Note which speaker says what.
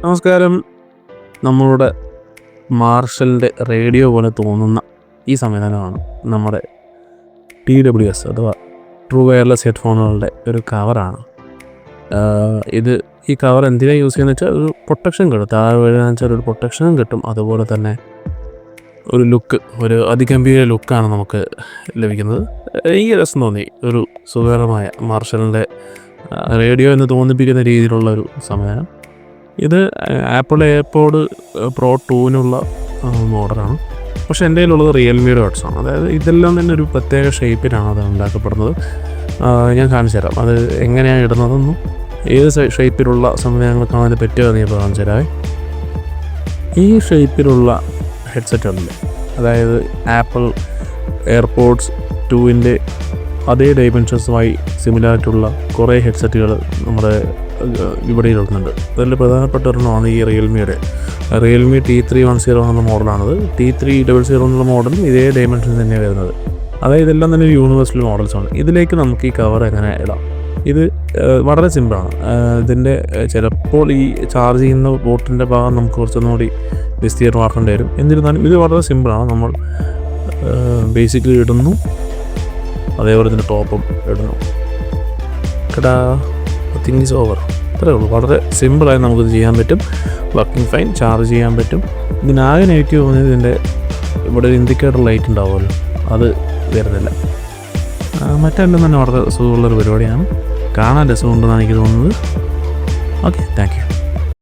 Speaker 1: നമസ്കാരം. നമ്മളുടെ മാർഷലിൻ്റെ റേഡിയോ പോലെ തോന്നുന്ന ഈ സംവിധാനമാണ് നമ്മുടെ TWS അഥവാ ട്രൂ വയർലെസ് ഹെഡ്ഫോണുകളുടെ ഒരു കവറാണ്. ഈ കവർ എന്തിനാണ് യൂസ് ചെയ്യുന്നത് വെച്ചാൽ ഒരു പ്രൊട്ടക്ഷൻ കിട്ടും. താഴെ വീഴുകയെന്ന് വെച്ചാൽ ഒരു പ്രൊട്ടക്ഷനും കിട്ടും. അതുപോലെ തന്നെ ഒരു അതിഗംഭീര ലുക്കാണ് നമുക്ക് ലഭിക്കുന്നത്. എനിക്ക് രസം തോന്നി. ഒരു സുഖകരമായ മാർഷലിൻ്റെ റേഡിയോ എന്ന് തോന്നിപ്പിക്കുന്ന രീതിയിലുള്ള ഒരു സംവിധാനം. ഇത് ആപ്പിൾ എയർപോഡ് പ്രോ 2-നുള്ള മോഡലാണ്. പക്ഷേ എൻ്റെ കയ്യിലുള്ളത് റിയൽമിയുടെ ബഡ്സാണ്. അതായത് ഇതെല്ലാം തന്നെ ഒരു പ്രത്യേക ഷേപ്പിലാണ് അത് ഉണ്ടാക്കപ്പെടുന്നത്. ഞാൻ കാണിച്ചു തരാം അത് എങ്ങനെയാണ് ഇടുന്നതെന്നും ഏത് ഷേപ്പിലുള്ള സംവിധാനങ്ങൾക്കാണ് അതിന് പറ്റുകയെന്ന് ഞാൻ കാണിച്ചു തരാമേ. ഈ ഷേപ്പിലുള്ള ഹെഡ്സെറ്റുകളിൽ, അതായത് ആപ്പിൾ എയർപോഡ്സ് 2-ൻ്റെ അതേ ഡൈമെൻഷൻസുമായി സിമിലായിട്ടുള്ള കുറേ ഹെഡ്സെറ്റുകൾ നമ്മുടെ വിപണിയിലുണ്ട്. അതിൽ പ്രധാനപ്പെട്ട ഒരെണ്ണമാണ് ഈ റിയൽമി T310 എന്നുള്ള മോഡലാണത്. T300 എന്നുള്ള മോഡലും ഇതേ ഡൈമെൻഷൻ തന്നെയാണ് വരുന്നത്. അതായത് ഇതെല്ലാം തന്നെ യൂണിവേഴ്സൽ മോഡൽസാണ്. ഇതിലേക്ക് നമുക്ക് ഈ കവർ എങ്ങനെ ഇടാം? ഇത് വളരെ സിമ്പിളാണ്. ഇതിൻ്റെ ചിലപ്പോൾ ഈ ചാർജ് ചെയ്യുന്ന ബോട്ടിൻ്റെ ഭാഗം നമുക്ക് കുറച്ചൊന്നുകൂടി വിസ്തീർണമാക്കേണ്ടി വരും. എന്നിരുന്നാലും ഇത് വളരെ സിമ്പിളാണ്. നമ്മൾ ബേസിക്കലി ഇടുന്നു, അതേപോലെ തന്നെ ടോപ്പും ഇടുന്നു. Thing is over. അത്രേ ഉള്ളൂ. വളരെ സിമ്പിളായി നമുക്കിത് ചെയ്യാൻ പറ്റും. വർക്കിംഗ് ഫൈൻ, ചാർജ് ചെയ്യാൻ പറ്റും. ഇതിനാകെ നെഗറ്റീവ് തോന്നിയത് ഇതിൻ്റെ ഇവിടെ ഒരു ഇൻഡിക്കേറ്റർ ലൈറ്റ് ഉണ്ടാവുമല്ലോ, അത് വരുന്നില്ല. മറ്റെല്ലാം തന്നെ വളരെ സുഖമുള്ളൊരു പരിപാടിയാണ്. കാണാൻ രസമുണ്ടെന്നാണ് എനിക്ക് തോന്നുന്നത്. Okay, thank you.